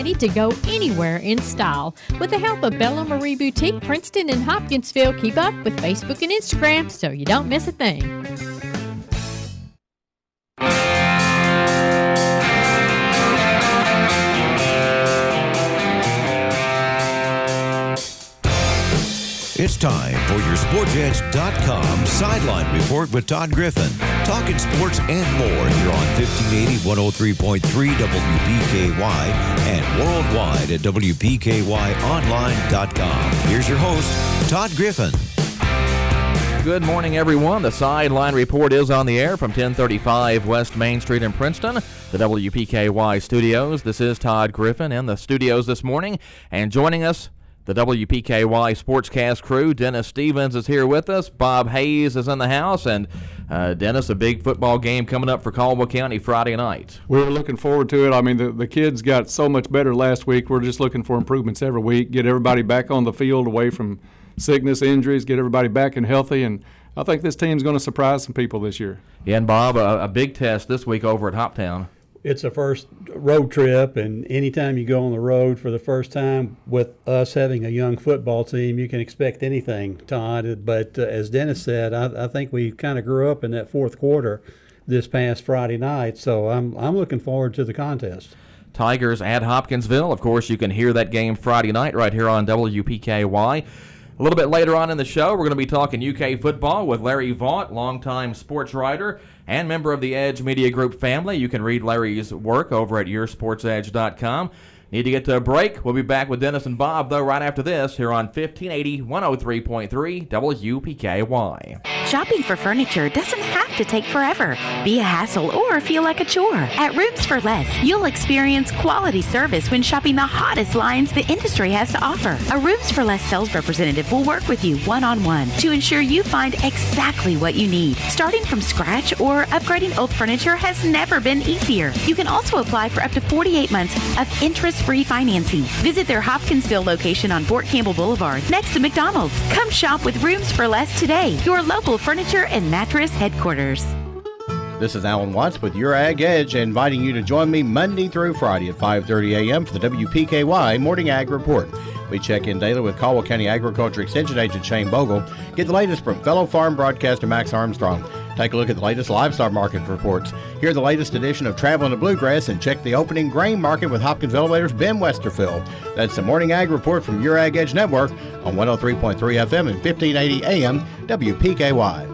Ready to go anywhere in style. With the help of Bella Marie Boutique, Princeton and Hopkinsville keep up with Facebook and Instagram so you don't miss a thing. It's time for your SportsEdge.com Sideline Report with Todd Griffin. Talking sports and more here on 1580, 103.3 WPKY and worldwide at WPKYonline.com. Here's your host, Todd Griffin. Good morning, everyone. The Sideline Report is on the air from 1035 West Main Street in Princeton, the WPKY studios. This is Todd Griffin in the studios this morning, and joining us, the WPKY Sportscast crew. Dennis Stevens is here with us. Bob Hayes is in the house. And Dennis, a big football game coming up for Caldwell County Friday night. We're looking forward to it. I mean, the kids got so much better last week. We're just looking for improvements every week, get everybody back on the field away from sickness, injuries, get everybody back and healthy. And I think this team's going to surprise some people this year. Yeah, and Bob, a big test this week over at Hoptown. It's a first road trip, and anytime you go on the road for the first time with us having a young football team, you can expect anything, Todd. But as Dennis said, I think we kind of grew up in that fourth quarter this past Friday night, so I'm looking forward to the contest. Tigers at Hopkinsville. Of course, you can hear that game Friday night right here on WPKY. A little bit later on in the show, we're going to be talking UK football with Larry Vaught, longtime sports writer and member of the Edge Media Group family. You can read Larry's work over at yoursportsedge.com. Need to get to a break. We'll be back with Dennis and Bob, though, right after this here on 1580, 103.3 WPKY. Shopping for furniture doesn't have to take forever, be a hassle, or feel like a chore. At Rooms for Less, you'll experience quality service when shopping the hottest lines the industry has to offer. A Rooms for Less sales representative will work with you one-on-one to ensure you find exactly what you need. Starting from scratch or upgrading old furniture has never been easier. You can also apply for up to 48 months of interest-free financing. Visit their Hopkinsville location on Fort Campbell Boulevard, next to McDonald's. Come shop with Rooms for Less today, your local furniture and mattress headquarters. This is Alan Watts with Your Ag Edge, inviting you to join me Monday through Friday at 5:30 a.m. for the WPKY Morning Ag Report. We check in daily with Caldwell County Agriculture Extension Agent Shane Bogle. Get the latest from fellow farm broadcaster Max Armstrong. Take a look at the latest livestock market reports. Hear the latest edition of Traveling the Bluegrass and check the opening grain market with Hopkins Elevators' Ben Westerfield. That's the Morning Ag Report from Your Ag Edge Network on 103.3 FM and 1580 AM WPKY.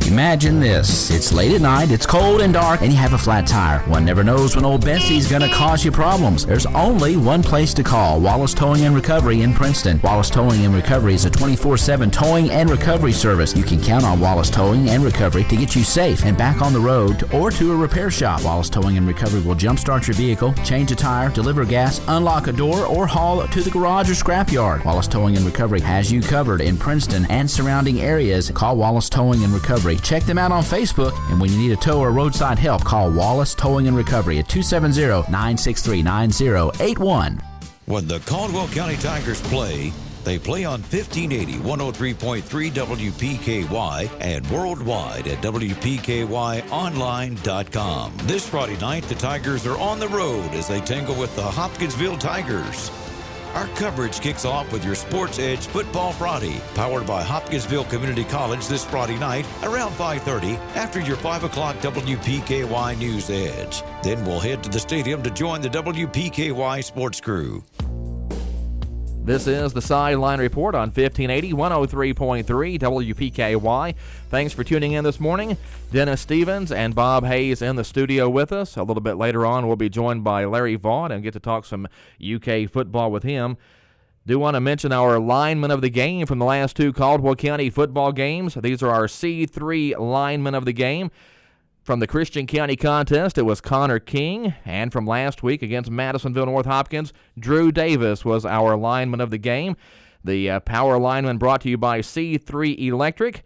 Imagine this. It's late at night, it's cold and dark, and you have a flat tire. One never knows when old Bessie's going to cause you problems. There's only one place to call, Wallace Towing and Recovery in Princeton. Wallace Towing and Recovery is a 24/7 towing and recovery service. You can count on Wallace Towing and Recovery to get you safe and back on the road or to a repair shop. Wallace Towing and Recovery will jumpstart your vehicle, change a tire, deliver gas, unlock a door, or haul to the garage or scrapyard. Wallace Towing and Recovery has you covered in Princeton and surrounding areas. Call Wallace Towing and Recovery. Check them out on Facebook, and when you need a tow or roadside help, call Wallace Towing and Recovery at 270-963-9081. When the Caldwell County Tigers play, they play on 1580, 103.3 WPKY and worldwide at WPKYonline.com. This Friday night, the Tigers are on the road as they tangle with the Hopkinsville Tigers. Our coverage kicks off with your Sports Edge Football Friday, powered by Hopkinsville Community College this Friday night around 5:30 after your 5 o'clock WPKY News Edge. Then we'll head to the stadium to join the WPKY sports crew. This is the Sideline Report on 1580, 103.3 WPKY. Thanks for tuning in this morning. Dennis Stevens and Bob Hayes in the studio with us. A little bit later on, we'll be joined by Larry Vaught and get to talk some UK football with him. Do want to mention our linemen of the game from the last two Caldwell County football games. These are our C3 linemen of the game. From the Christian County contest, it was Connor King. And from last week against Madisonville North Hopkins, Drew Davis was our lineman of the game. The power lineman brought to you by C3 Electric.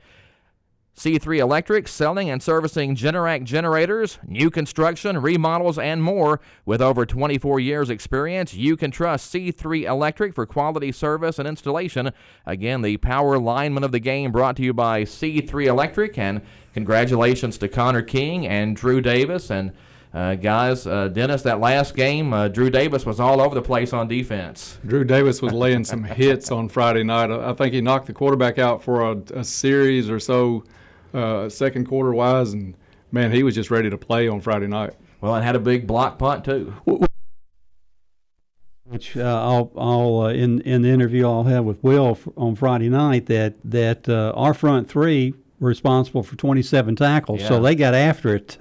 C3 Electric, selling and servicing Generac generators, new construction, remodels, and more. With over 24 years experience, you can trust C3 Electric for quality service and installation. Again, the power lineman of the game brought to you by C3 Electric, and congratulations to Connor King and Drew Davis. And Guys, Dennis, that last game, Drew Davis was all over the place on defense. Drew Davis was laying some hits on Friday night. I think he knocked the quarterback out for a series or so, second quarter wise, and man, he was just ready to play on Friday night. Well, and had a big block punt too. Which I'll in the interview I'll have with Will on Friday night that our front three were responsible for 27 tackles, so they got after it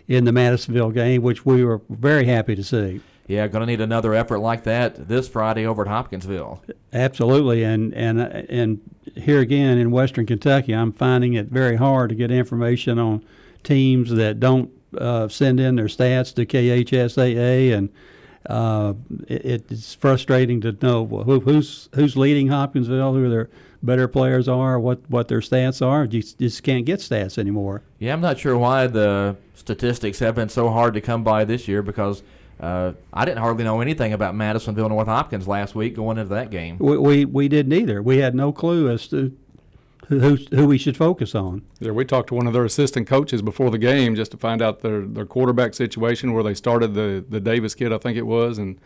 in the Madisonville game, which we were very happy to see. Yeah, going to need another effort like that this Friday over at Hopkinsville. Absolutely, and here again in Western Kentucky, I'm finding it very hard to get information on teams that don't send in their stats to KHSAA, and it's frustrating to know who's leading Hopkinsville, who their better players are, what their stats are. You just can't get stats anymore. Yeah, I'm not sure why the statistics have been so hard to come by this year, because I didn't hardly know anything about Madisonville North Hopkins last week going into that game. We didn't either. We had no clue as to who we should focus on. Yeah, we talked to one of their assistant coaches before the game just to find out their quarterback situation, where they started the Davis kid, I think it was, and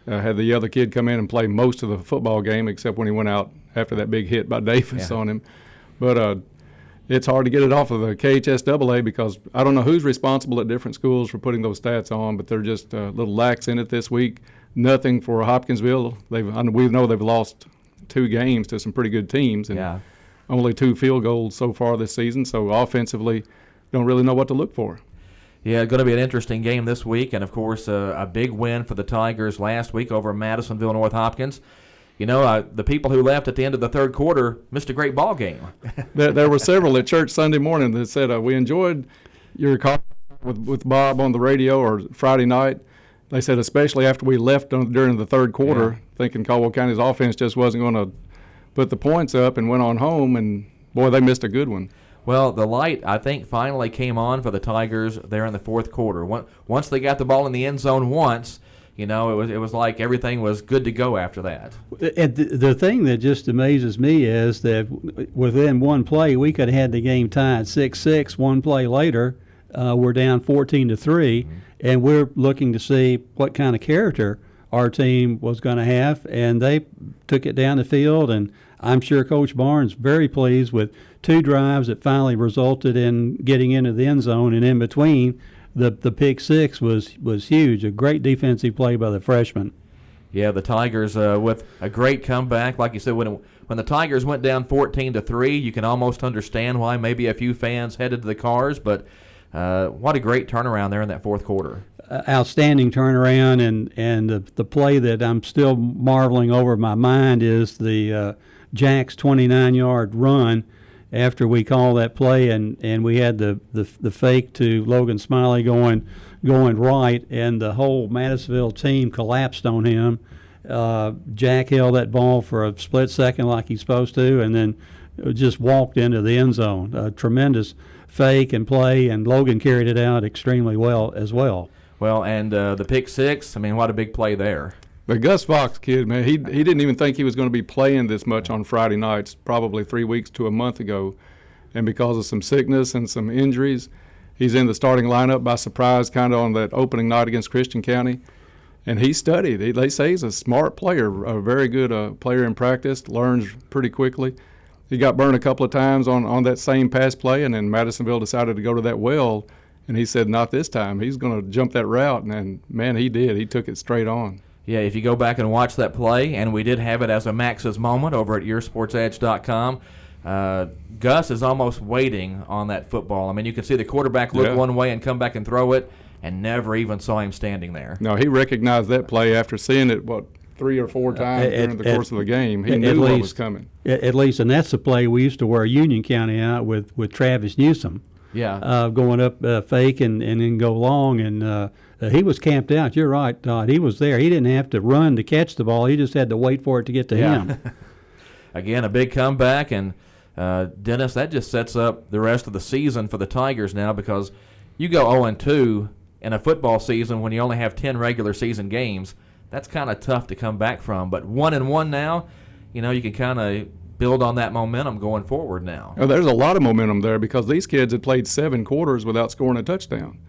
had the other kid come in and play most of the football game except when he went out after that big hit by Davis on him. But it's hard to get it off of the KHSAA because I don't know who's responsible at different schools for putting those stats on, but they're just a little lax in it this week. Nothing for Hopkinsville. We know they've lost 2 games to some pretty good teams, and only 2 field goals so far this season. So offensively, don't really know what to look for. Yeah, going to be an interesting game this week, and of course a big win for the Tigers last week over Madisonville North Hopkins. You know, the people who left at the end of the third quarter missed a great ball game. There were several at church Sunday morning that said, we enjoyed your call with Bob on the radio or Friday night. They said especially after we left during the third quarter, thinking Caldwell County's offense just wasn't going to put the points up, and went on home, and boy, they missed a good one. Well, the light, I think, finally came on for the Tigers there in the fourth quarter. Once they got the ball in the end zone once, you know, it was like everything was good to go after that. And the thing that just amazes me is that within one play, we could have had the game tied 6-6. One play later, we're down 14-3, and we're looking to see what kind of character our team was going to have, and they took it down the field, and I'm sure Coach Barnes very pleased with 2 drives that finally resulted in getting into the end zone, and in between, the pick 6 was huge, a great defensive play by the freshman. Yeah, the Tigers with a great comeback. Like you said, when the Tigers went down 14-3, you can almost understand why maybe a few fans headed to the cars, but what a great turnaround there in that fourth quarter. Outstanding turnaround, and the play that I'm still marveling over in my mind is the Jack's 29-yard run after we called that play, and we had the fake to Logan Smiley going right, and the whole Madisonville team collapsed on him. Jack held that ball for a split second like he's supposed to, and then just walked into the end zone. A tremendous fake and play, and Logan carried it out extremely well as well. Well, and the pick 6, I mean, what a big play there. The Gus Fox kid, man, he didn't even think he was going to be playing this much on Friday nights, probably 3 weeks to a month ago. And because of some sickness and some injuries, he's in the starting lineup by surprise kind of on that opening night against Christian County. And he studied. They say he's a smart player, a very good player in practice, learns pretty quickly. He got burned a couple of times on that same pass play, and then Madisonville decided to go to that well. And he said, not this time. He's going to jump that route. And, man, he did. He took it straight on. Yeah, if you go back and watch that play, and we did have it as a Max's moment over at YourSportsEdge.com, Gus is almost waiting on that football. I mean, you can see the quarterback look one way and come back and throw it, and never even saw him standing there. No, he recognized that play after seeing it, 3 or 4 times during the course of the game. He knew what was coming. At least, and that's the play we used to wear Union County out with Travis Newsom. Yeah. Going up fake and then go long, and he was camped out. You're right, Todd. He was there. He didn't have to run to catch the ball. He just had to wait for it to get to him. Again, a big comeback, and Dennis, that just sets up the rest of the season for the Tigers now, because you go 0-2 in a football season when you only have 10 regular season games. That's kind of tough to come back from. But 1-1 now, you know, you can kind of build on that momentum going forward now. There's a lot of momentum there because these kids had played 7 quarters without scoring a touchdown.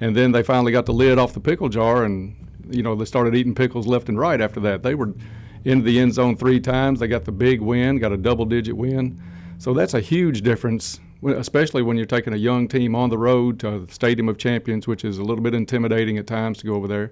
And then they finally got the lid off the pickle jar, and, they started eating pickles left and right after that. They were into the end zone 3 times. They got the big win, got a double-digit win. So that's a huge difference, especially when you're taking a young team on the road to the Stadium of Champions, which is a little bit intimidating at times to go over there.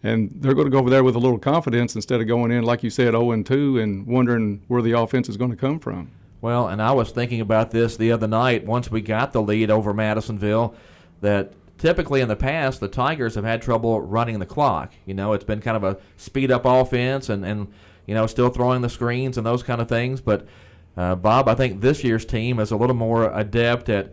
And they're going to go over there with a little confidence instead of going in, like you said, 0-2 and wondering where the offense is going to come from. Well, and I was thinking about this the other night once we got the lead over Madisonville, that typically in the past the Tigers have had trouble running the clock. It's been kind of a speed-up offense and still throwing the screens and those kind of things. But, Bob, I think this year's team is a little more adept at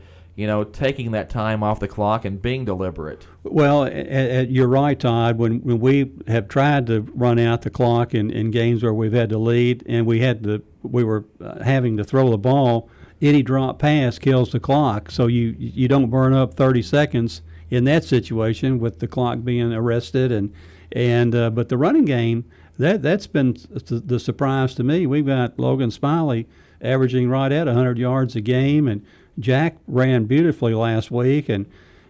taking that time off the clock and being deliberate. Well, you're right, Todd. When we have tried to run out the clock in games where we've had to lead and we were having to throw the ball, any drop pass kills the clock. So you don't burn up 30 seconds in that situation with the clock being arrested. But the running game, that's been the surprise to me. We've got Logan Smiley averaging right at 100 yards a game, and Jack ran beautifully last week. And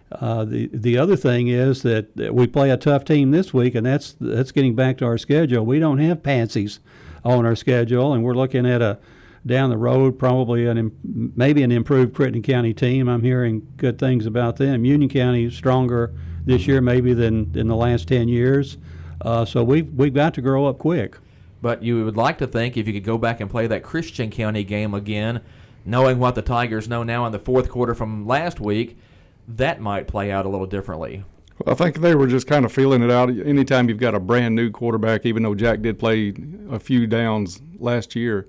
the other thing is that we play a tough team this week, and that's getting back to our schedule. We don't have pansies on our schedule, and we're looking at down the road probably maybe an improved Crittenden County team. I'm hearing good things about them. Union County is stronger this year maybe than in the last 10 years. So we've got to grow up quick. But you would like to think if you could go back and play that Christian County game again, knowing what the Tigers know now in the fourth quarter from last week, that might play out a little differently. Well, I think they were just kind of feeling it out. Anytime you've got a brand new quarterback, even though Jack did play a few downs last year,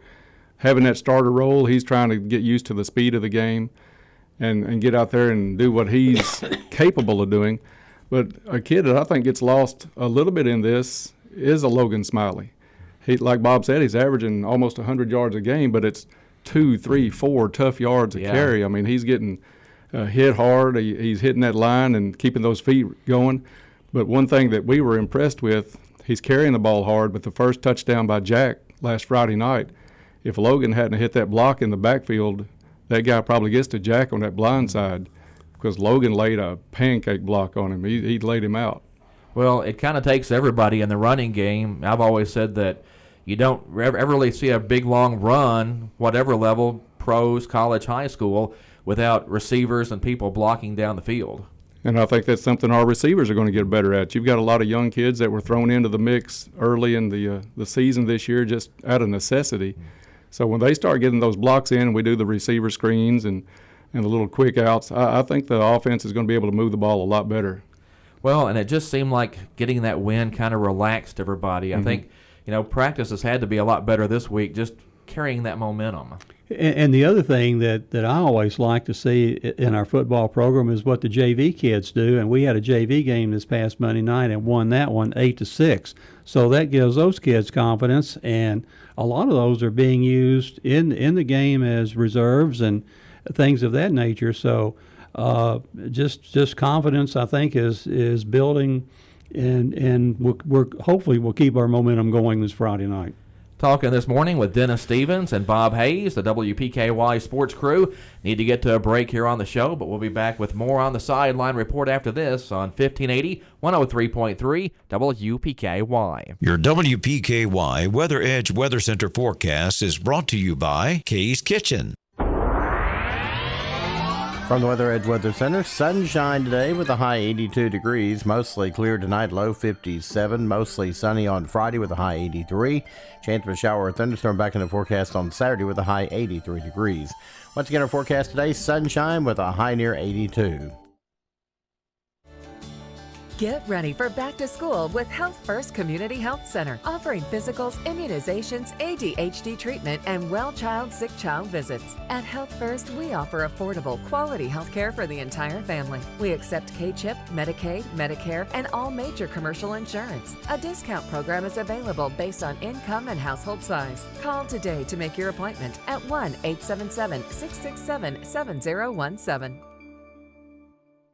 having that starter role, he's trying to get used to the speed of the game and get out there and do what he's capable of doing. But a kid that I think gets lost a little bit in this is a Logan Smiley. He, like Bob said, he's averaging almost 100 yards a game, but it's 2, 3, 4 tough yards a carry. I mean, he's getting hit hard. He's hitting that line and keeping those feet going. But one thing that we were impressed with, he's carrying the ball hard, but the first touchdown by Jack last Friday night, if Logan hadn't hit that block in the backfield, that guy probably gets to Jack on that blind side because Logan laid a pancake block on him. He laid him out. Well, it kind of takes everybody in the running game. I've always said that you don't ever really see a big, long run, whatever level, pros, college, high school, without receivers and people blocking down the field. And I think that's something our receivers are going to get better at. You've got a lot of young kids that were thrown into the mix early in the season this year just out of necessity. So when they start getting those blocks in and we do the receiver screens and the little quick outs, I think the offense is going to be able to move the ball a lot better. Well, and it just seemed like getting that win kind of relaxed everybody. I think, practice has had to be a lot better this week, just carrying that momentum. And the other thing that I always like to see in our football program is what the JV kids do. And we had a JV game this past Monday night and won that one 8-6. So that gives those kids confidence, and a lot of those are being used in the game as reserves and things of that nature. So just confidence, I think, is building, and we're hopefully we'll keep our momentum going this Friday night. Talking this morning with Dennis Stevens and Bob Hayes, the WPKY sports crew. Need to get to a break here on the show, but we'll be back with more on the Sideline Report after this on 1580, 103.3 WPKY. Your WPKY Weather Edge Weather Center forecast is brought to you by Kay's Kitchen. From the Weather Edge Weather Center, sunshine today with a high 82 degrees. Mostly clear tonight, low 57. Mostly sunny on Friday with a high 83. Chance of a shower or thunderstorm back in the forecast on Saturday with a high 83 degrees. Once again, our forecast today, sunshine with a high near 82. Get ready for back to school with Health First Community Health Center, offering physicals, immunizations, ADHD treatment, and well-child, sick child visits. At Health First, we offer affordable, quality health care for the entire family. We accept K-CHIP, Medicaid, Medicare, and all major commercial insurance. A discount program is available based on income and household size. Call today to make your appointment at 1-877-667-7017.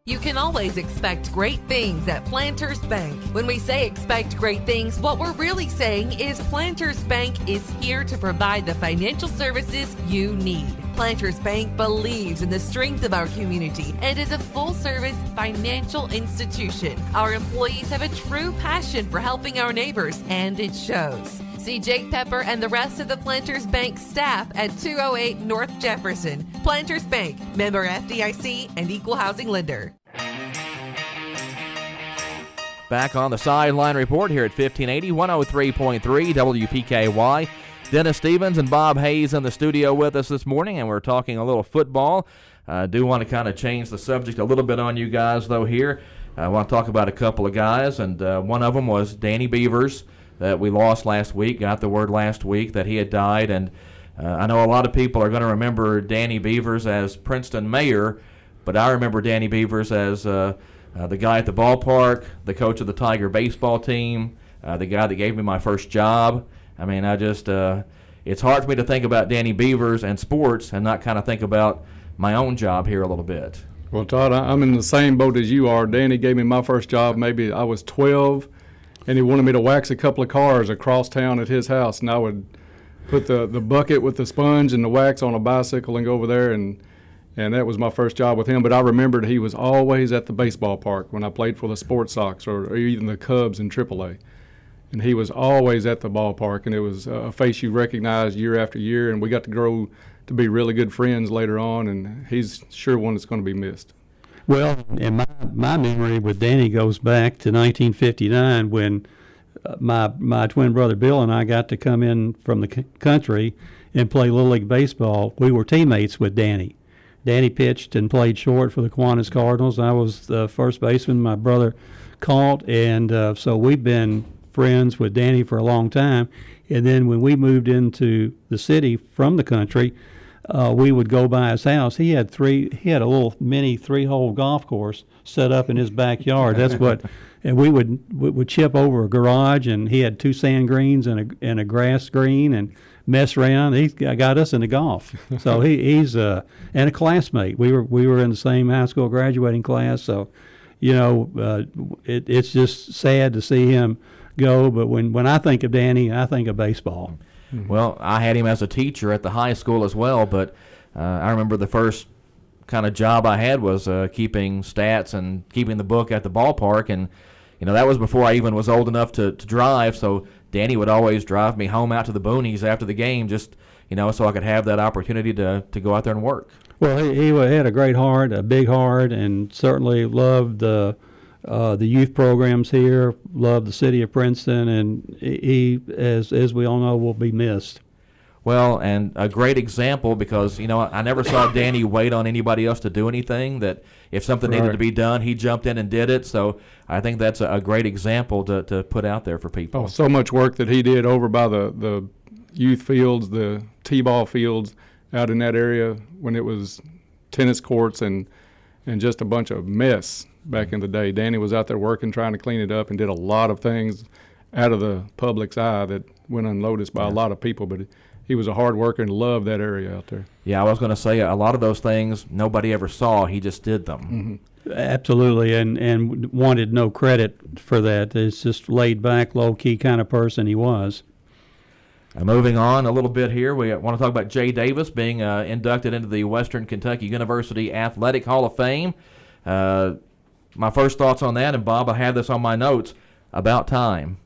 You can always expect great things at Planters Bank. When we say expect great things, what we're really saying is Planters Bank is here to provide the financial services you need. Planters Bank believes in the strength of our community and is a full-service financial institution. Our employees have a true passion for helping our neighbors, and it shows. See Jake Pepper and the rest of the Planters Bank staff at 208 North Jefferson. Planters Bank, member FDIC and equal housing lender. Back on the Sideline Report here at 1580, 103.3 WPKY. Dennis Stevens and Bob Hayes in the studio with us this morning, and we're talking a little football. I do want to kind of change the subject a little bit on you guys, though, here. I want to talk about a couple of guys, and one of them was Danny Beavers that we lost last week. Got the word last week that he had died, and I know a lot of people are going to remember Danny Beavers as Princeton mayor, but I remember Danny Beavers as the guy at the ballpark, the coach of the Tiger baseball team, the guy that gave me my first job. I mean, it's hard for me to think about Danny Beavers and sports and not kind of think about my own job here a little bit. Well, Todd, I'm in the same boat as you are. Danny gave me my first job, maybe I was 12, and he wanted me to wax a couple of cars across town at his house, and I would put the bucket with the sponge and the wax on a bicycle and go over there, and that was my first job with him. But I remembered he was always at the baseball park when I played for the Sports Sox or even the Cubs in AAA. And he was always at the ballpark, and it was a face you recognized year after year, and we got to grow to be really good friends later on, and he's sure one that's going to be missed. Well, and my memory with Danny goes back to 1959 when my twin brother Bill and I got to come in from the country and play Little League Baseball. We were teammates with Danny. Danny pitched and played short for the Kiwanis Cardinals. I was the first baseman. My brother caught, and so we've been friends with Danny for a long time. And then when we moved into the city from the country, we would go by his house. He had a little mini 3-hole golf course set up in his backyard. That's what, and we would chip over a garage, and he had 2 sand greens and a grass green and mess around. He got us into golf. So he's and a classmate. We were in the same high school graduating class. So, it's just sad to see him go. But when I think of Danny, I think of baseball. Well, I had him as a teacher at the high school as well, but I remember the first kind of job I had was keeping stats and keeping the book at the ballpark, and that was before I even was old enough to drive, so Danny would always drive me home out to the boonies after the game just, so I could have that opportunity to go out there and work. Well, he had a great heart, a big heart, and certainly loved the youth programs here, loved the city of Princeton, and he, as we all know, will be missed. Well, and a great example because, I never saw Danny wait on anybody else to do anything, that if something needed to be done, he jumped in and did it. So I think that's a great example to put out there for people. Oh, so much work that he did over by the youth fields, the t-ball fields out in that area when it was tennis courts and just a bunch of mess back in the day. Danny was out there working, trying to clean it up, and did a lot of things out of the public's eye that went unnoticed by a lot of people, but he was a hard worker and loved that area out there. Yeah, I was going to say a lot of those things nobody ever saw. He just did them. Mm-hmm. Absolutely, and wanted no credit for that. It's just laid back, low-key kind of person he was. Moving on a little bit here, we want to talk about Jay Davis being inducted into the Western Kentucky University Athletic Hall of Fame. My first thoughts on that, and Bob, I have this on my notes, about time.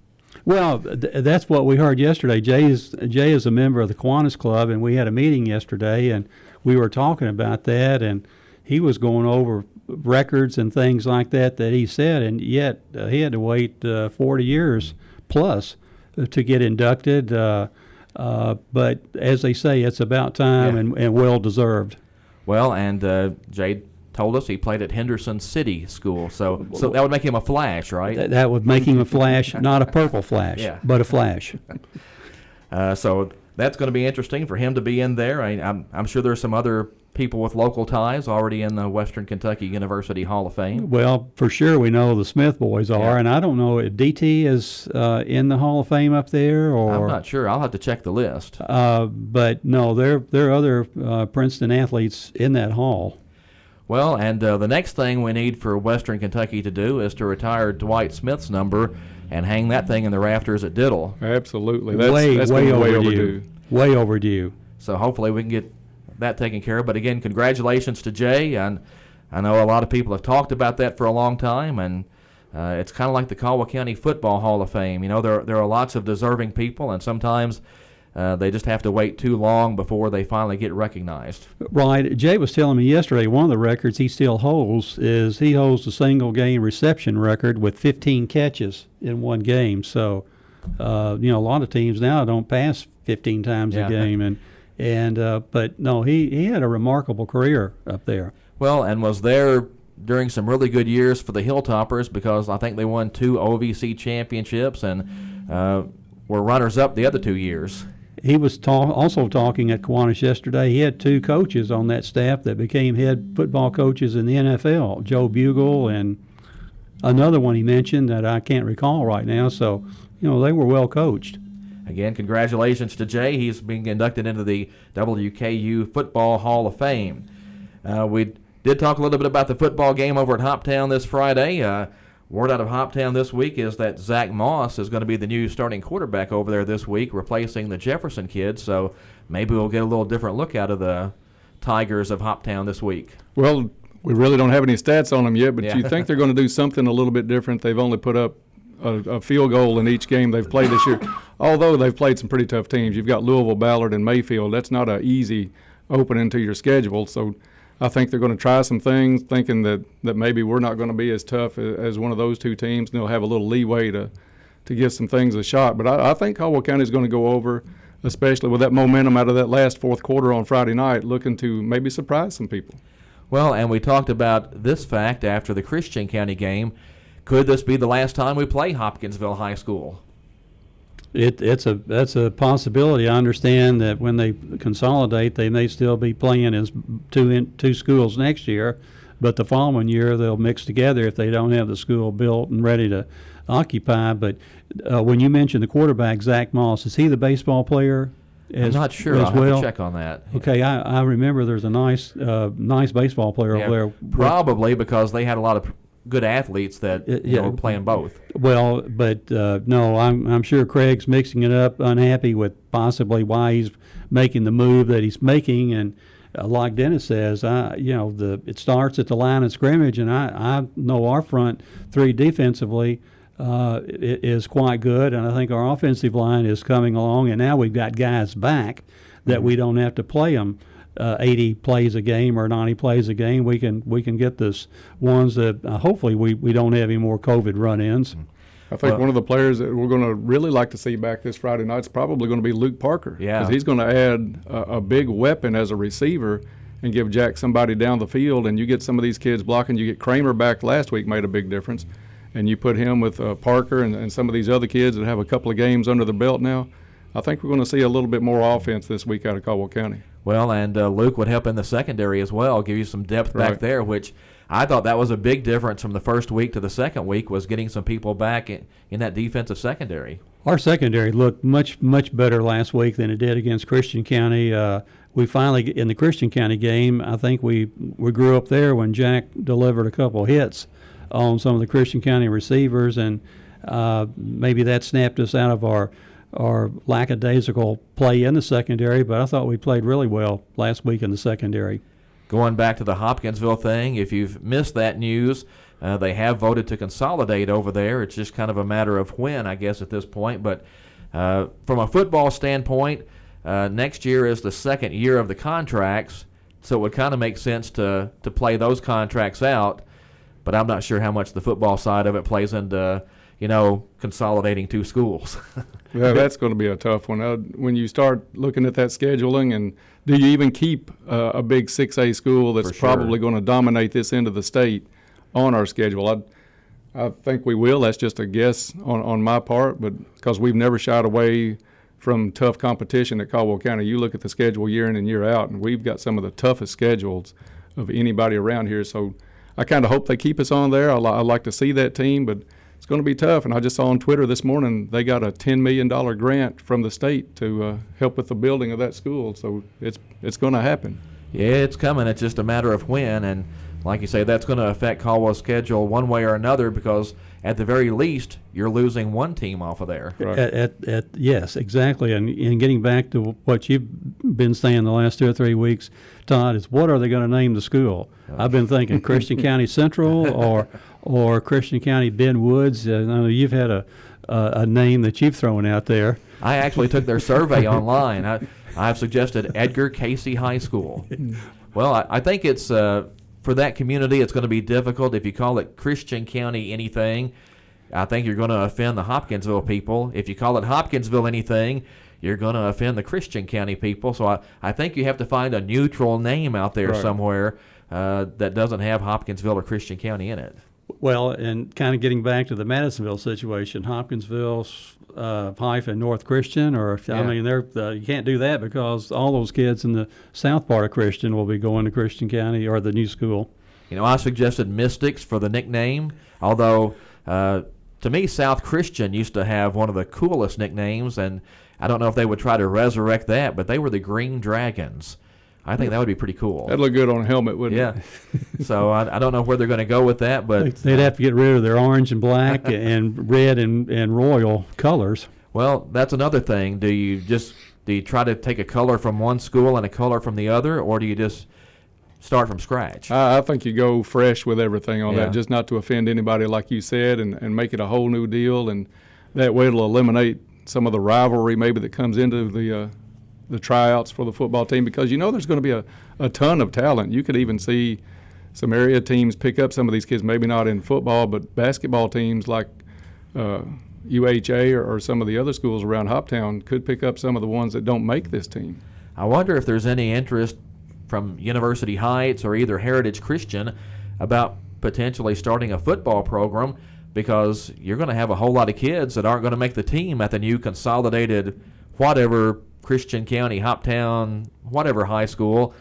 Well, that's what we heard yesterday. Jay is a member of the Kiwanis Club, and we had a meeting yesterday, and we were talking about that, and he was going over records and things like that he said, and yet he had to wait 40 years plus to get inducted. But as they say, it's about time and well-deserved. Well, and Jay told us he played at Henderson City School, so that would make him a Flash, right? That would make him a Flash, not a purple Flash, but a Flash. So that's going to be interesting for him to be in there. I'm sure there's some other people with local ties already in the Western Kentucky University Hall of Fame. Well, for sure we know the Smith boys are, and I don't know if DT is in the Hall of Fame up there, or I'm not sure. I'll have to check the list. But no, there are other Princeton athletes in that hall. Well, and the next thing we need for Western Kentucky to do is to retire Dwight Smith's number and hang that thing in the rafters at Diddle. Absolutely. That's way overdue. Way overdue. So hopefully we can get that taken care of. But again, congratulations to Jay, and I know a lot of people have talked about that for a long time, and it's kind of like the Caldwell County Football Hall of Fame. You know, there are lots of deserving people, and sometimes they just have to wait too long before they finally get recognized. Right. Jay was telling me yesterday one of the records he still holds is he holds the single game reception record with 15 catches in one game. So, a lot of teams now don't pass 15 times a game, but no, he had a remarkable career up there. Well, and was there during some really good years for the Hilltoppers, because I think they won 2 OVC championships and were runners-up the other 2 years. He was also talking at Kiwanis yesterday. He had 2 coaches on that staff that became head football coaches in the NFL, Joe Bugle and another one he mentioned that I can't recall right now. So, they were well coached. Again, congratulations to Jay. He's being inducted into the WKU Football Hall of Fame. We did talk a little bit about the football game over at Hoptown this Friday. Word out of Hoptown this week is that Zach Moss is going to be the new starting quarterback over there this week, replacing the Jefferson kid. So maybe we'll get a little different look out of the Tigers of Hoptown this week. Well, we really don't have any stats on them yet, but you think they're going to do something a little bit different. They've only put up a field goal in each game they've played this year, although they've played some pretty tough teams. You've got Louisville, Ballard, and Mayfield. That's not an easy opening to your schedule. So I think they're going to try some things, thinking that maybe we're not going to be as tough as one of those 2 teams, and they'll have a little leeway to give some things a shot. But I think Caldwell County is going to go over, especially with that momentum out of that last fourth quarter on Friday night, looking to maybe surprise some people. Well, and we talked about this fact after the Christian County game. Could this be the last time we play Hopkinsville High School? That's a possibility. I understand that when they consolidate, they may still be playing as two schools next year, but the following year they'll mix together if they don't have the school built and ready to occupy. But when you mentioned the quarterback, Zach Moss, is he the baseball player? I'm not sure. I'll have to check on that. Okay, I remember there's a nice baseball player over there. Probably because they had a lot of good athletes that were playing both. Well, but no, I'm sure Craig's mixing it up, unhappy with possibly why he's making the move that he's making, and like Dennis says, it starts at the line of scrimmage, and I know our front 3 defensively is quite good, and I think our offensive line is coming along, and now we've got guys back that we don't have to play them 80 plays a game or 90 plays a game. We can get this ones that hopefully we don't have any more COVID run-ins. I think one of the players that we're going to really like to see back this Friday night is probably going to be Luke Parker. Yeah, because he's going to add a big weapon as a receiver and give Jack somebody down the field. And you get some of these kids blocking. You get Kramer back last week, made a big difference. And you put him with Parker and some of these other kids that have a couple of games under the belt now. I think we're going to see a little bit more offense this week out of Caldwell County. Well, and Luke would help in the secondary as well, give you some depth back there, which I thought that was a big difference from the first week to the second week, was getting some people back in that defensive secondary. Our secondary looked much better last week than it did against Christian County. We finally, in the Christian County game, I think we grew up there when Jack delivered a couple hits on some of the Christian County receivers, and maybe that snapped us out of our lackadaisical play in the secondary, but I thought we played really well last week in the secondary. Going back to the Hopkinsville thing, if you've missed that news, they have voted to consolidate over there. It's just kind of a matter of when, I guess, at this point. But from a football standpoint, next year is the second year of the contracts, so it would kind of make sense to play those contracts out. But I'm not sure how much the football side of it plays into consolidating 2 schools. Yeah, that's going to be a tough one. When you start looking at that scheduling, and do you even keep a big 6A school that's probably going to dominate this end of the state on our schedule? I think we will. That's just a guess on my part, but because we've never shied away from tough competition at Caldwell County. You look at the schedule year in and year out, and we've got some of the toughest schedules of anybody around here. So I kind of hope they keep us on there. I like to see that team, but it's going to be tough. And I just saw on Twitter this morning they got a $10 million grant from the state to help with the building of that school. So it's going to happen. Yeah, it's coming. It's just a matter of when. And like you say, that's going to affect Caldwell's schedule one way or another, because at the very least, you're losing one team off of there. Right. Yes, exactly. And getting back to what you've been saying the last 2 or 3 weeks, Todd, is what are they going to name the school? I've been thinking Christian County Central or Christian County Bend Woods. I know you've had a name that you've thrown out there. I actually took their survey online. I've suggested Edgar Casey High School. Well, I think it's for that community, it's going to be difficult if you call it Christian County anything. I think you're going to offend the Hopkinsville people. If you call it Hopkinsville anything, you're going to offend the Christian County people. So I think you have to find a neutral name out there somewhere that doesn't have Hopkinsville or Christian County in it. Well, and kind of getting back to the Madisonville situation, Hopkinsville, hyphen North Christian, I mean, you can't do that because all those kids in the south part of Christian will be going to Christian County or the new school. You know, I suggested Mystics for the nickname, although to me, South Christian used to have one of the coolest nicknames, and I don't know if they would try to resurrect that, but they were the Green Dragons. I think that would be pretty cool. That'd look good on a helmet, wouldn't it? Yeah. So I don't know where they're going to go with that, but they'd have to get rid of their orange and black and red and royal colors. Well, that's another thing. Do you try to take a color from one school and a color from the other, or do you just start from scratch? I think you go fresh with everything on that, just not to offend anybody, like you said, and make it a whole new deal, and that way it'll eliminate some of the rivalry maybe that comes into the tryouts for the football team, because there's going to be a ton of talent. You could even see some area teams pick up some of these kids, maybe not in football, but basketball teams like UHA or some of the other schools around Hoptown could pick up some of the ones that don't make this team. I wonder if there's any interest from University Heights or either Heritage Christian about potentially starting a football program, because you're going to have a whole lot of kids that aren't going to make the team at the new consolidated whatever Christian County, Hoptown, whatever high school.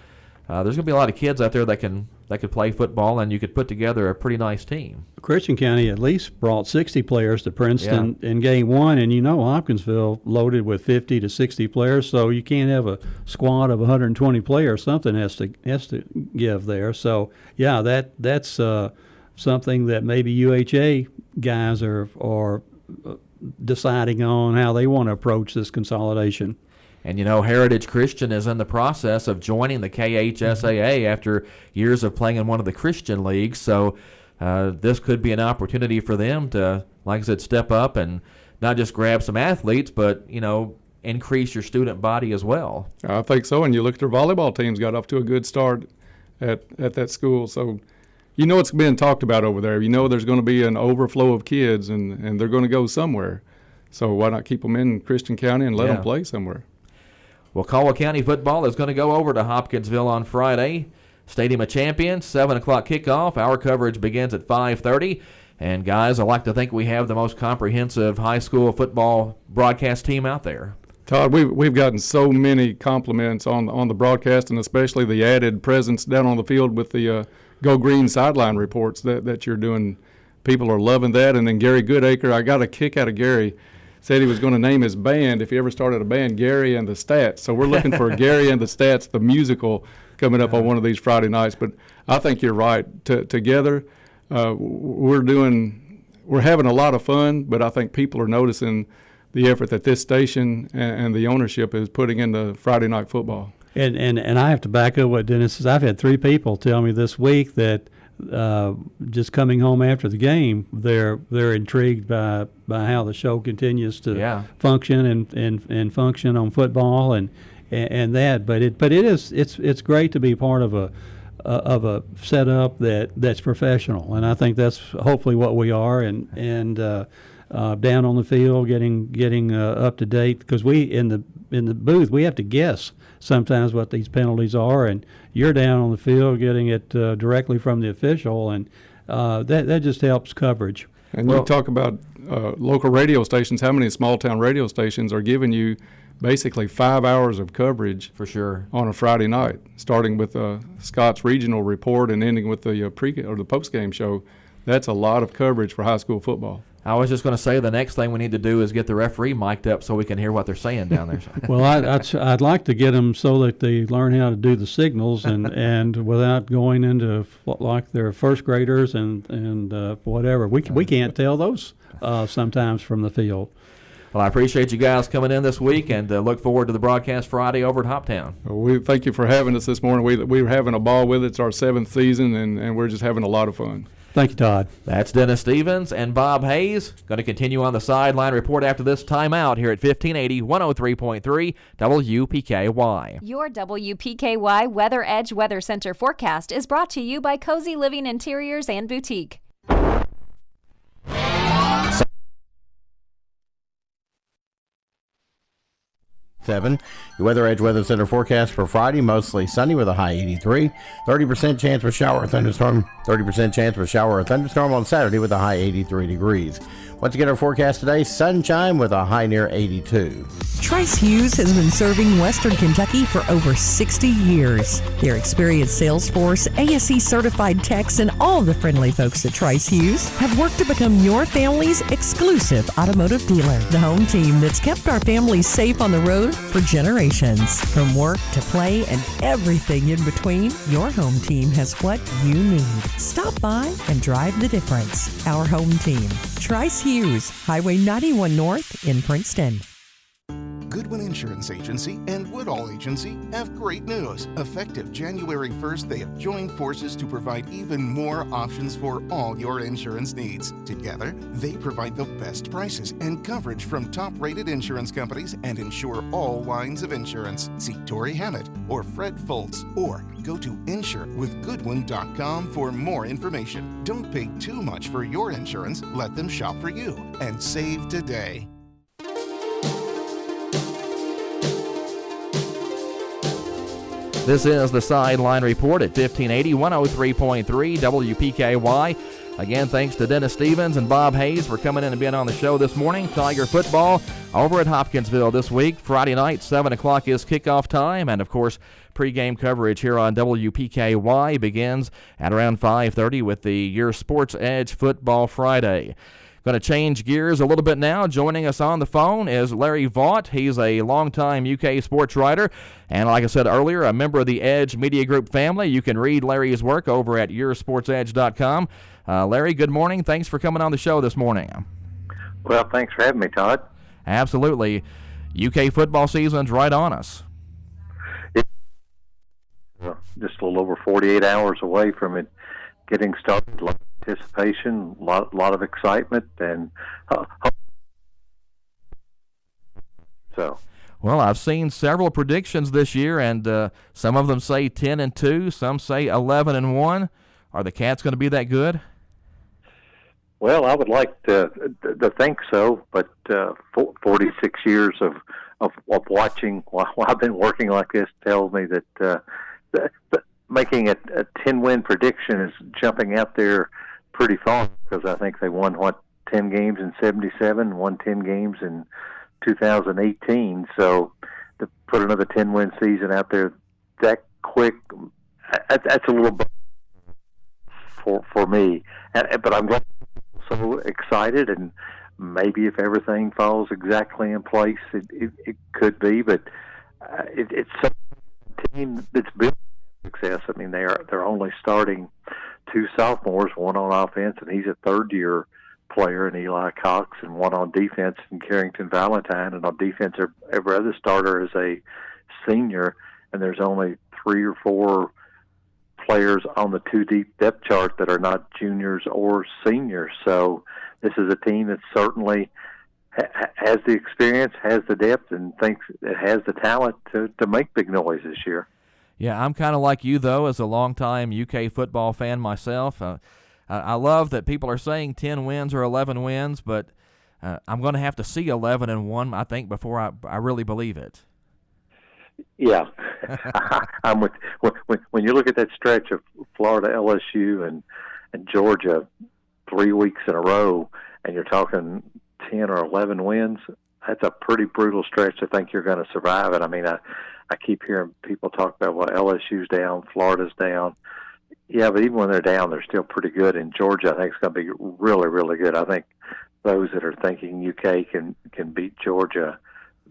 There's going to be a lot of kids out there that could play football, and you could put together a pretty nice team. Christian County at least brought 60 players to Princeton in game one, and Hopkinsville loaded with 50 to 60 players, so you can't have a squad of 120 players. Something has to give there. So that's something that maybe UHA guys are deciding on how they want to approach this consolidation. And, Heritage Christian is in the process of joining the KHSAA after years of playing in one of the Christian leagues. So this could be an opportunity for them to, like I said, step up and not just grab some athletes, but, increase your student body as well. I think so. And you look at their volleyball teams got off to a good start at that school. So, it's being talked about over there. There's going to be an overflow of kids, and they're going to go somewhere. So why not keep them in Christian County and let them play somewhere? Well, Caldwell County football is going to go over to Hopkinsville on Friday. Stadium of Champions, 7 o'clock kickoff. Our coverage begins at 5:30. And, guys, I like to think we have the most comprehensive high school football broadcast team out there. Todd, we've gotten so many compliments on the broadcast, and especially the added presence down on the field with the Go Green sideline reports that you're doing. People are loving that. And then Gary Goodacre, I got a kick out of Gary. Said he was going to name his band, if he ever started a band, Gary and the Stats. So we're looking for Gary and the Stats, the musical, coming up on one of these Friday nights. But I think you're right. Together, we're having a lot of fun, but I think people are noticing the effort that this station and the ownership is putting into Friday night football. And I have to back up what Dennis says. I've had 3 people tell me this week that just coming home after the game, they're intrigued by how the show continues to function and function on football and that. But it's great to be part of a setup that's professional, and I think that's hopefully what we are. And down on the field, getting up to date, because we in the booth we have to guess sometimes what these penalties are, and you're down on the field getting it directly from the official, and that just helps coverage. And you talk about local radio stations. How many small town radio stations are giving you basically 5 hours of coverage for sure on a Friday night, starting with Scott's regional report and ending with the pre or the post game show? That's a lot of coverage for high school football. I was just going to say the next thing we need to do is get the referee mic'd up so we can hear what they're saying down there. Well, I'd like to get them so that they learn how to do the signals and without going into like they're first graders and whatever. We can't tell those sometimes from the field. Well, I appreciate you guys coming in this week and look forward to the broadcast Friday over at Hoptown. Well, we thank you for having us this morning. We're having a ball with it. It's our 7th season, and we're just having a lot of fun. Thank you, Todd. That's Dennis Stevens and Bob Hayes. Going to continue on the Sideline Report after this timeout here at 1580 103.3 WPKY. Your WPKY Weather Edge Weather Center forecast is brought to you by Cozy Living Interiors and Boutique. 7. Your Weather Edge Weather Center forecast for Friday, mostly sunny with a high 83. 30% chance for shower or thunderstorm. 30% chance for shower or thunderstorm on Saturday with a high 83 degrees. Once again, our forecast today, sunshine with a high near 82. Trice Hughes has been serving Western Kentucky for over 60 years. Their experienced sales force, ASE certified techs, and all the friendly folks at Trice Hughes have worked to become your family's exclusive automotive dealer. The home team that's kept our families safe on the road for generations. From work to play and everything in between, your home team has what you need. Stop by and drive the difference. Our home team, Trice Hughes, Highway 91 North in Princeton. Goodwin Insurance Agency and Woodall Agency have great news. Effective January 1st, they have joined forces to provide even more options for all your insurance needs. Together, they provide the best prices and coverage from top-rated insurance companies and insure all lines of insurance. See Tori Hammett or Fred Foltz or go to insurewithgoodwin.com for more information. Don't pay too much for your insurance. Let them shop for you and save today. This is the Sideline Report at 1580 103.3 WPKY. Again, thanks to Dennis Stevens and Bob Hayes for coming in and being on the show this morning. Tiger football over at Hopkinsville this week. Friday night, 7 o'clock is kickoff time. And, of course, pregame coverage here on WPKY begins at around 5:30 with the Your Sports Edge Football Friday. Going to change gears a little bit now. Joining us on the phone is Larry Vaught. He's a longtime UK sports writer, and like I said earlier, a member of the Edge Media Group family. You can read Larry's work over at yoursportsedge.com. Larry, good morning. Thanks for coming on the show this morning. Well, thanks for having me, Todd. Absolutely. UK football season's right on us. Just a little over 48 hours away from it getting started. Anticipation, a lot of excitement, and so. Well, I've seen several predictions this year, and some of them say 10-2, some say 11-1. Are the Cats going to be that good? Well, I would like to think so, but 46 years of watching while I've been working like this tells me that making a 10-win prediction is jumping out there pretty far, because I think they won 10 games in '77, won 10 games in 2018. So to put another 10-win season out there that quick, that's a little bit for me. But I'm so excited, and maybe if everything falls exactly in place, it could be. But it's a team that's built success. I mean, they're only starting 2 sophomores, one on offense, and he's a third-year player, and Eli Cox, and one on defense, and Carrington Valentine, and on defense, every other starter is a senior, and there's only 3 or 4 players on the 2-deep depth chart that are not juniors or seniors. So this is a team that certainly has the experience, has the depth, and thinks it has the talent to make big noise this year. Yeah, I'm kind of like you, though, as a longtime UK football fan myself. I love that people are saying 10 wins or 11 wins, but I'm going to have to see 11-1, I think, before I really believe it. Yeah. I'm with when you look at that stretch of Florida, LSU, and Georgia 3 weeks in a row, and you're talking 10 or 11 wins, that's a pretty brutal stretch to think you're going to survive it. I mean, I keep hearing people talk about, well, LSU's down, Florida's down. Yeah, but even when they're down, they're still pretty good. And Georgia, I think, is going to be really, really good. I think those that are thinking UK can beat Georgia,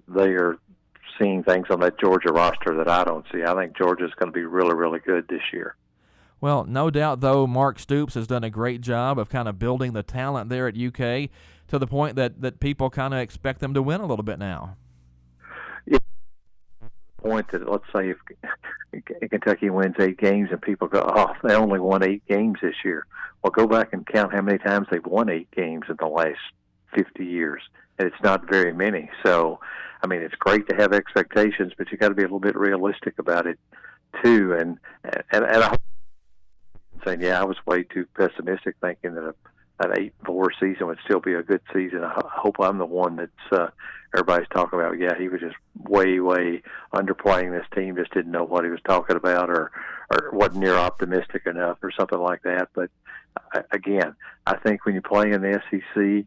they are seeing things on that Georgia roster that I don't see. I think Georgia's going to be really, really good this year. Well, no doubt, though, Mark Stoops has done a great job of kind of building the talent there at UK to the point that people kind of expect them to win a little bit now. Yeah. Point that, let's say, if Kentucky wins 8 games and people go, oh, they only won 8 games this year. Well, go back and count how many times they've won 8 games in the last 50 years, and it's not very many. So, I mean, it's great to have expectations, but you got to be a little bit realistic about it too. And I hope saying, yeah, I was way too pessimistic thinking that an 8-4 season would still be a good season. I hope I'm the one that's everybody's talking about. Yeah, he was just way underplaying this team. Just didn't know what he was talking about, or wasn't near optimistic enough, or something like that. But again, I think when you play in the SEC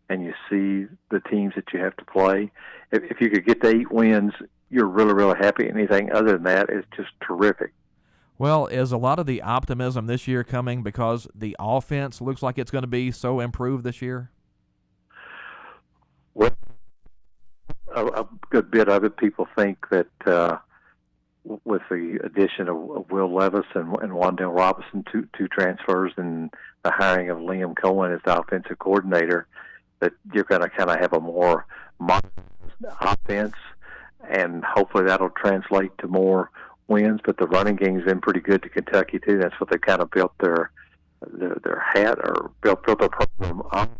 and you see the teams that you have to play, if you could get to 8 wins, you're really, really happy. Anything other than that is just terrific. Well, is a lot of the optimism this year coming because the offense looks like it's going to be so improved this year? Well, a good bit of it, people think that with the addition of Will Levis and Wandale Robinson, two transfers, and the hiring of Liam Cohen as the offensive coordinator, that you're going to kind of have a more modern offense, and hopefully that'll translate to more wins. But the running game's been pretty good to Kentucky too. That's what they kind of built their hat, or built their program up.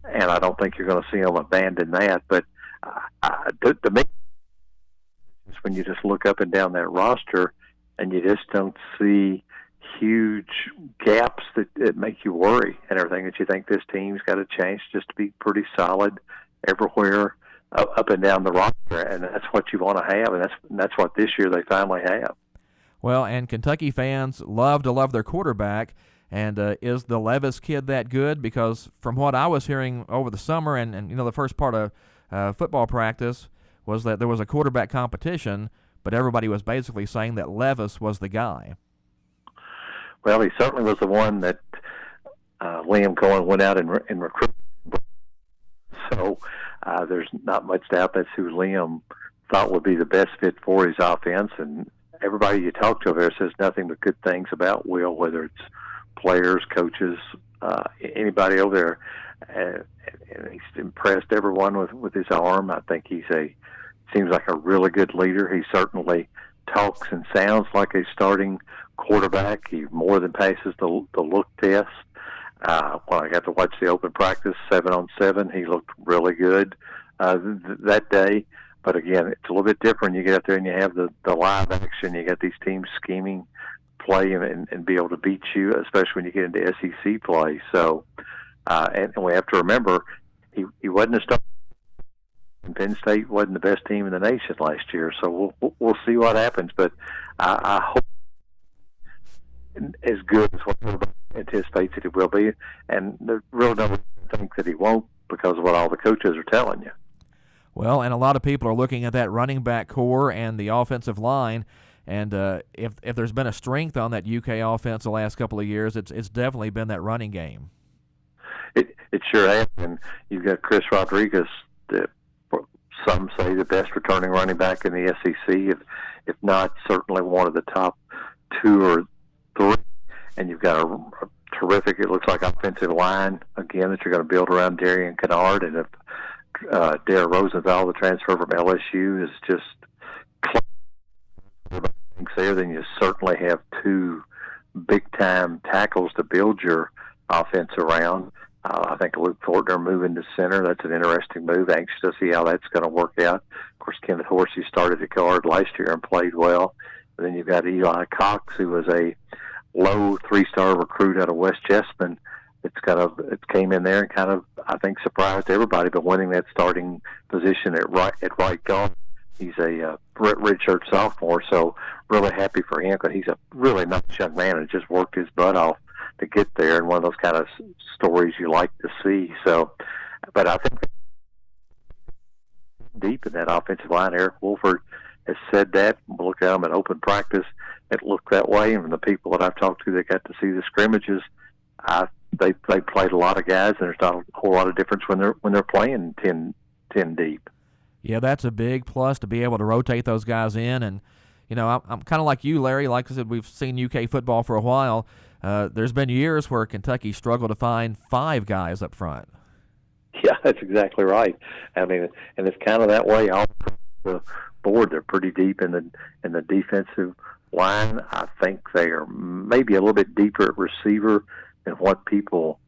And I don't think you're going to see them abandon that. But to me, when you just look up and down that roster, and you just don't see huge gaps that make you worry, and everything, that you think this team's got a chance just to be pretty solid everywhere up and down the roster, and that's what you want to have, and that's what this year they finally have. Well, and Kentucky fans love their quarterback, and is the Levis kid that good? Because from what I was hearing over the summer and the first part of football practice was that there was a quarterback competition, but everybody was basically saying that Levis was the guy. Well, he certainly was the one that Liam Cohen went out and recruited. So there's not much doubt that's who Liam thought would be the best fit for his offense. And everybody you talk to over there says nothing but good things about Will, whether it's players, coaches, anybody over there. And he's impressed everyone with his arm. I think seems like a really good leader. He certainly talks and sounds like a starting quarterback. He more than passes the look test. When I got to watch the open practice 7-on-7, he looked really good that day. But again, it's a little bit different. You get out there and you have the live action. You got these teams scheming play and be able to beat you, especially when you get into SEC play. So, and we have to remember, he wasn't a starter. Penn State wasn't the best team in the nation last year. So we'll see what happens. But I hope as good as what everybody anticipates that he will be, and there's really no reason to think that he won't because of what all the coaches are telling you. Well, and a lot of people are looking at that running back core and the offensive line, and if there's been a strength on that UK offense the last couple of years, it's definitely been that running game. It sure has, and you've got Chris Rodriguez, some say the best returning running back in the SEC, if not certainly one of the top 2 or 3. And you've got a terrific, it looks like, offensive line, again, that you're going to build around Darian Kennard. And if Dare Rosenthal, the transfer from LSU, is just everybody thinks there, then you certainly have 2 big-time tackles to build your offense around. I think Luke Fortner moving to center, that's an interesting move. Anxious to see how that's going to work out. Of course, Kenneth Horsey started at guard last year and played well. And then you've got Eli Cox, who was a low 3-star recruit out of West Jessamine. It came in there and kind of, I think, surprised everybody by winning that starting position at right guard. He's a redshirt sophomore, so really happy for him because he's a really nice young man and just worked his butt off to get there, and one of those kind of stories you like to see. So, but I think deep in that offensive line, Eric Wolford has said that. We'll look at them in open practice. It looked that way, and from the people that I've talked to that got to see the scrimmages, I they played a lot of guys, and there's not a whole lot of difference when they're playing 10 deep. Yeah, that's a big plus to be able to rotate those guys in. And, I'm kind of like you, Larry. Like I said, we've seen UK football for a while. There's been years where Kentucky struggled to find 5 guys up front. Yeah, that's exactly right. I mean, and it's kind of that way all across the board. They're pretty deep in the defensive line. I think they are maybe a little bit deeper at receiver than what people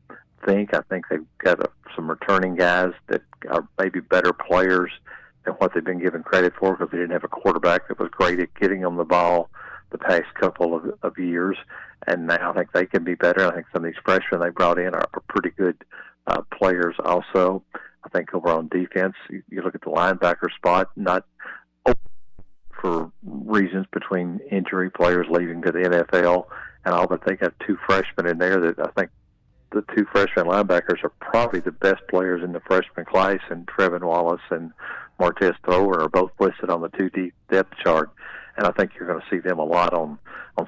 think. I think they've got some returning guys that are maybe better players than what they've been given credit for, because they didn't have a quarterback that was great at getting them the ball the past couple of years. And now I think they can be better. I think some of these freshmen they brought in are pretty good players also. I think over on defense, you look at the linebacker spot, not for reasons between injury, players leaving to the NFL and all, but they got 2 freshmen in there that I think the 2 freshman linebackers are probably the best players in the freshman class, and Trevin Wallace and Martez Thrower are both listed on the 2 deep depth chart. And I think you're going to see them a lot on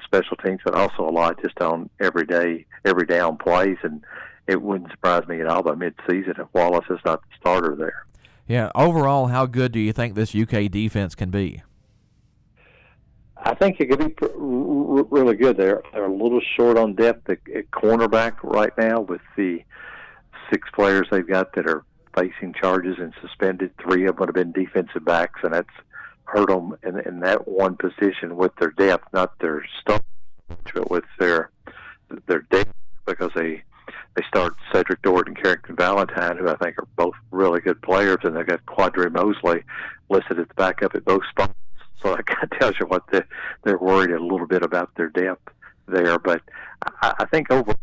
special teams, but also a lot just on every down plays. And it wouldn't surprise me at all by mid-season if Wallace is not the starter there. Yeah, overall, how good do you think this UK defense can be? I think it could be really good. They're a little short on depth at cornerback right now with the 6 players they've got that are facing charges and suspended. 3 of them have been defensive backs, and that's hurt them in that one position with their depth, not their start, but with their depth, because they start Cedric Dort and Carrington Valentine, who I think are both really good players, and they've got Quadri Mosley listed at the backup at both spots. So that kind of tells you what they're worried a little bit about their depth there. But I think overall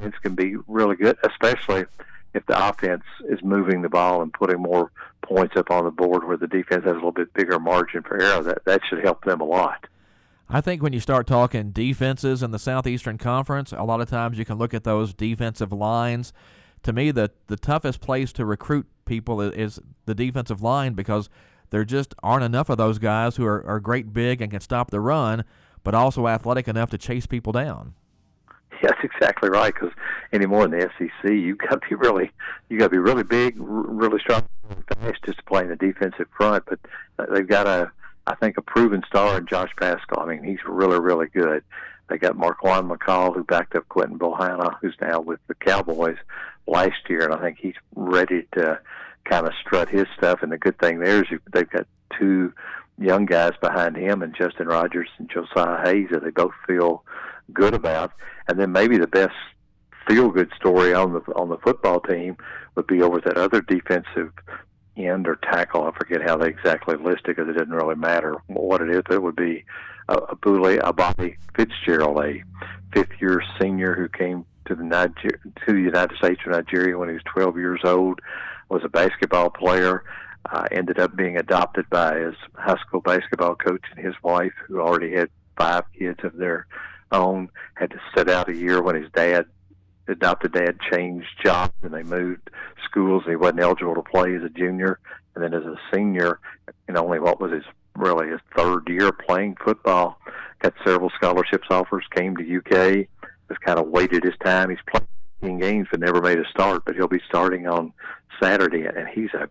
it can be really good, especially if the offense is moving the ball and putting more points up on the board, where the defense has a little bit bigger margin for error. That should help them a lot. I think when you start talking defenses in the Southeastern Conference, a lot of times you can look at those defensive lines. To me, the toughest place to recruit people is the defensive line, because there just aren't enough of those guys who are great big and can stop the run, but also athletic enough to chase people down. Yeah, that's exactly right. Because anymore in the SEC, you got to be really big, really strong, fast just to play in the defensive front. But they've got I think a proven star in Josh Pascal. I mean, he's really, really good. They got Marquand McCall, who backed up Quentin Bohanna, who's now with the Cowboys last year, and I think he's ready to kind of strut his stuff. And the good thing there is they've got 2 young guys behind him, and Justin Rogers and Josiah Hayes, that they both feel good about. And then maybe the best feel-good story on the football team would be over that other defensive end or tackle. I forget how they exactly listed, because it doesn't really matter what it is. It would be Abadi Fitzgerald, a 5th-year senior who came to the United States from Nigeria when he was 12 years old, was a basketball player, ended up being adopted by his high school basketball coach and his wife, who already had 5 kids of their own, had to sit out a year when his adopted dad changed jobs and they moved schools, and he wasn't eligible to play as a junior. And then as a senior, in only what was his 3rd year playing football, got several scholarships offers, came to UK, just kind of waited his time. He's played 18 games but never made a start, but he'll be starting on Saturday, and he's a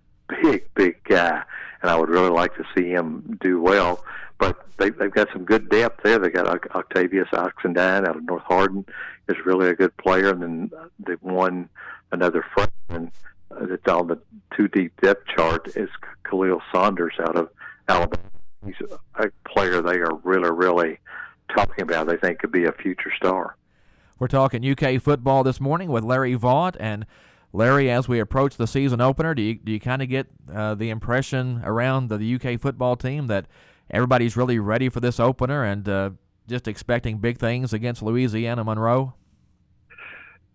big guy, and I would really like to see him do well. But they've got some good depth there. They got Octavius Oxendine out of North Hardin, is really a good player, and then they've won another freshman that's on the 2 deep depth chart is Khalil Saunders out of Alabama. He's a player they are really, really talking about. They think could be a future star. We're talking UK football this morning with Larry Vaught. And Larry, as we approach the season opener, do you kind of get the impression around the UK football team that everybody's really ready for this opener and just expecting big things against Louisiana Monroe?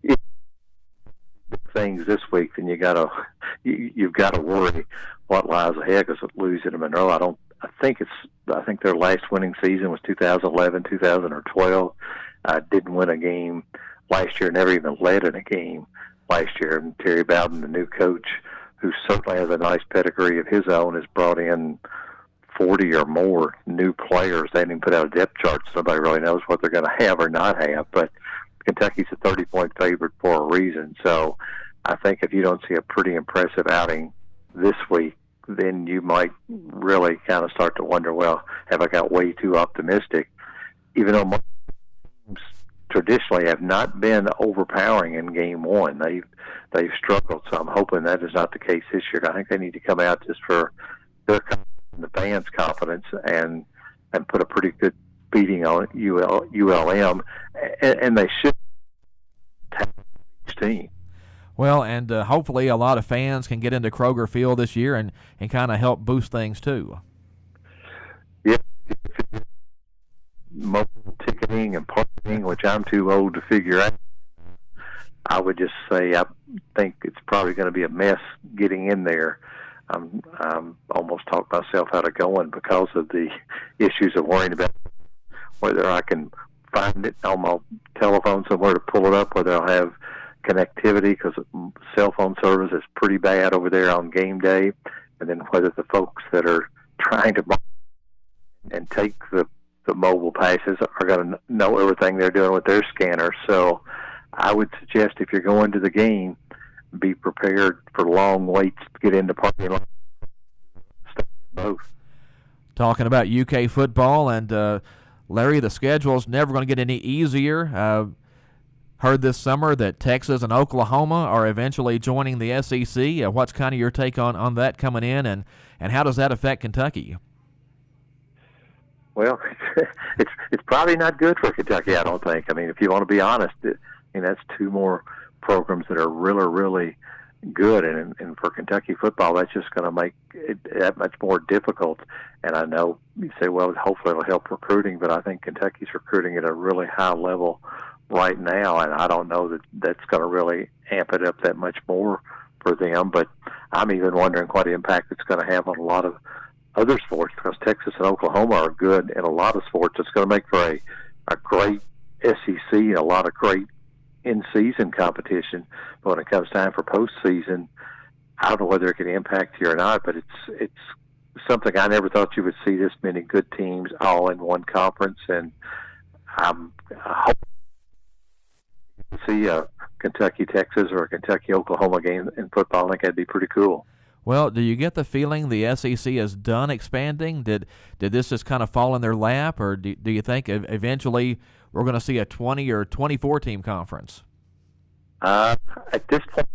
Yeah. Big things this week, then you've got to worry what lies ahead, because with Louisiana Monroe, I think their last winning season was 2011, 2012. Didn't win a game last year, never even led in a game last year. And Terry Bowden, the new coach, who certainly has a nice pedigree of his own, has brought in 40 or more new players. They didn't even put out a depth chart, so nobody really knows what they're going to have or not have. But Kentucky's a 30-point favorite for a reason. So I think if you don't see a pretty impressive outing this week, then you might really kind of start to wonder, well, have I got way too optimistic? Even though most teams traditionally have not been overpowering in game one. They've struggled, so I'm hoping that is not the case this year. I think they need to come out just for their confidence and the fans' confidence and put a pretty good beating on ULM, and they should take each team. Well, and hopefully a lot of fans can get into Kroger Field this year and kind of help boost things too. Yeah, mobile ticketing and parking, which I'm too old to figure out. I would just say I think it's probably going to be a mess getting in there. I'm almost talked myself out of going because of the issues of worrying about whether I can find it on my telephone somewhere to pull it up, whether I'll have connectivity, because cell phone service is pretty bad over there on game day, and then whether the folks that are trying to buy and take the mobile passes are going to know everything they're doing with their scanner. So I would suggest if you're going to the game, be prepared for long waits to get into parking lot. Stay both. Talking about UK football, and Larry, the schedule's never going to get any easier. Heard this summer that Texas and Oklahoma are eventually joining the SEC. What's kind of your take on that coming in, and how does that affect Kentucky? Well, it's probably not good for Kentucky, I don't think. I mean, if you want to be honest, that's two more programs that are really, really good, and for Kentucky football, that's just going to make it that much more difficult. And I know you say, well, hopefully it'll help recruiting, but I think Kentucky's recruiting at a really high level right now, and I don't know that that's going to really amp it up that much more for them. But I'm even wondering what impact it's going to have on a lot of other sports, because Texas and Oklahoma are good in a lot of sports. It's going to make for a great SEC and a lot of great in-season competition. But when it comes time for postseason, I don't know whether it can impact you or not, but it's something I never thought you would see this many good teams all in one conference, and I hope to see a Kentucky-Texas or a Kentucky-Oklahoma game in football. I think that'd be pretty cool. Well, do you get the feeling the SEC is done expanding? Did this just kind of fall in their lap, or do you think eventually we're going to see a 20 or 24 team conference? At this point,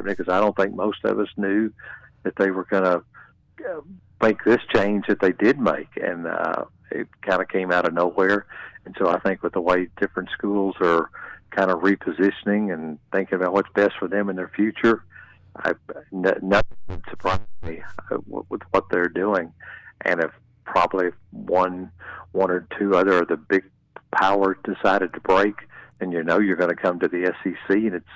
because I don't think most of us knew that they were going to make this change that they did make, and it kind of came out of nowhere. And so I think with the way different schools are kind of repositioning and thinking about what's best for them in their future, nothing would surprise me with what they're doing. And if probably one or two other of the big powers decided to break, then you're going to come to the SEC, and it's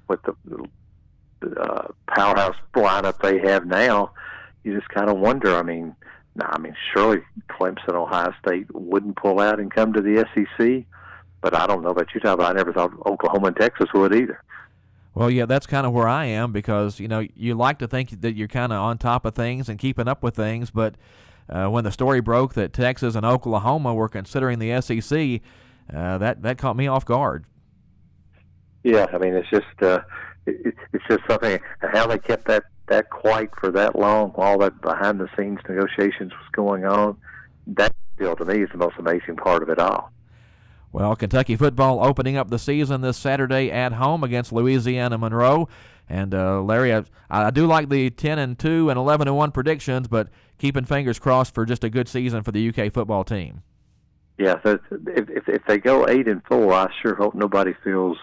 with the powerhouse lineup they have now. You just kind of wonder. I mean, surely Clemson, Ohio State wouldn't pull out and come to the SEC, but I don't know about you, Tom, but I never thought Oklahoma and Texas would either. Well, yeah, that's kind of where I am, because you like to think that you're kind of on top of things and keeping up with things, but when the story broke that Texas and Oklahoma were considering the SEC, that caught me off guard. Yeah, I mean, it's just something, how they kept that quiet for that long while that behind-the-scenes negotiations was going on. That still, to me, is the most amazing part of it all. Well, Kentucky football opening up the season this Saturday at home against Louisiana Monroe. And, Larry, I do like the 10-2 and 11-1 predictions, but keeping fingers crossed for just a good season for the UK football team. Yeah, so if they go 8-4, I sure hope nobody feels.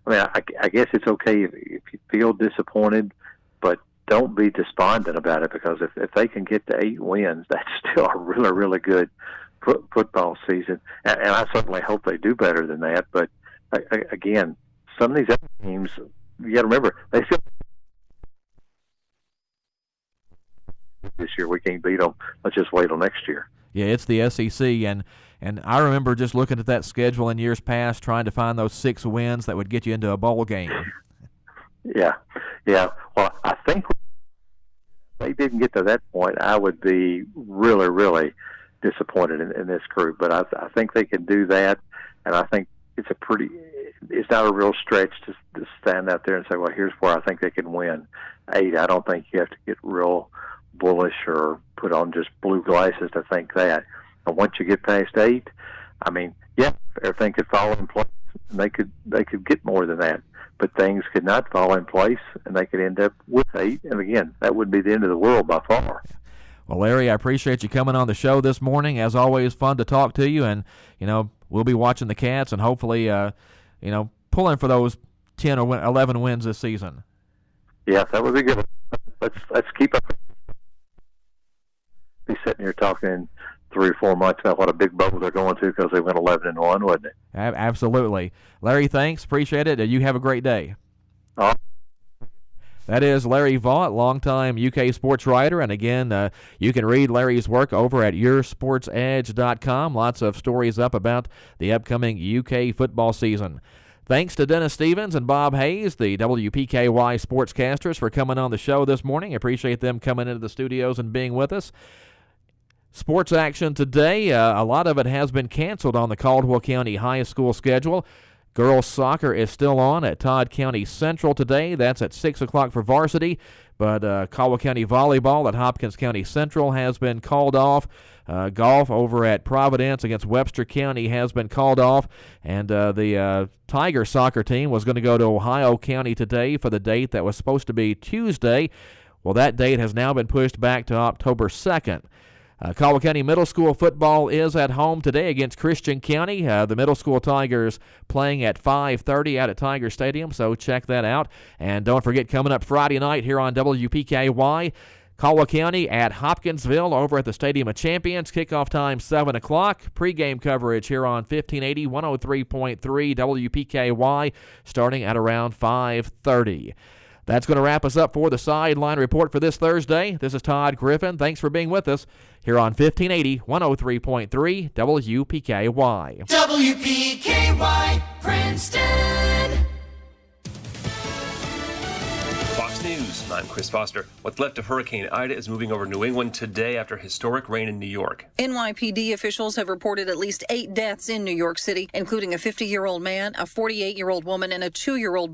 I mean, I guess it's okay if you feel disappointed, but don't be despondent about it, because if they can get to 8 wins, that's still a really, really good football season. And I certainly hope they do better than that. But again, some of these other teams, you got to remember, they still this year. We can't beat them. Let's just wait till next year. Yeah, it's the SEC, and I remember just looking at that schedule in years past, trying to find those 6 wins that would get you into a bowl game. Yeah. Well, I think if they didn't get to that point, I would be really, really disappointed in this group. But I think they can do that, and I think it's not a real stretch to stand out there and say, well, here's where I think they can win 8. I don't think you have to get real bullish or put on just blue glasses to think that. And once you get past 8, I mean, yeah, everything could fall in place, and they could get more than that. But things could not fall in place, and they could end up with 8. And again, that wouldn't be the end of the world by far. Well, Larry, I appreciate you coming on the show this morning. As always, fun to talk to you, and we'll be watching the Cats and hopefully, pulling for those 10 or 11 wins this season. Yeah, that would be good. Let's keep up. Be sitting here talking in 3 or 4 months about what a big bubble they're going to because they went 11-1, wouldn't it? Absolutely, Larry. Thanks, appreciate it. You have a great day. All right. That is Larry Vaught, longtime UK sports writer. And again, you can read Larry's work over at yoursportsedge.com. Lots of stories up about the upcoming UK football season. Thanks to Dennis Stevens and Bob Hayes, the WPKY sportscasters, for coming on the show this morning. Appreciate them coming into the studios and being with us. Sports action today, a lot of it has been canceled on the Caldwell County High School schedule. Girls soccer is still on at Todd County Central today. That's at 6 o'clock for varsity. But Caldwell County volleyball at Hopkins County Central has been called off. Golf over at Providence against Webster County has been called off. And the Tiger soccer team was going to go to Ohio County today for the date that was supposed to be Tuesday. Well, that date has now been pushed back to October 2nd. Caldwell County Middle School football is at home today against Christian County. The Middle School Tigers playing at 5:30 out at Tiger Stadium, so check that out. And don't forget, coming up Friday night here on WPKY, Caldwell County at Hopkinsville over at the Stadium of Champions. Kickoff time 7 o'clock. Pre-game coverage here on 1580, 103.3 WPKY starting at around 5:30. That's going to wrap us up for the Sideline Report for this Thursday. This is Todd Griffin. Thanks for being with us here on 1580, 103.3 WPKY. WPKY, Princeton. Fox News, I'm Chris Foster. What's left of Hurricane Ida is moving over New England today after historic rain in New York. NYPD officials have reported at least 8 deaths in New York City, including a 50-year-old man, a 48-year-old woman, and a 2-year-old boy.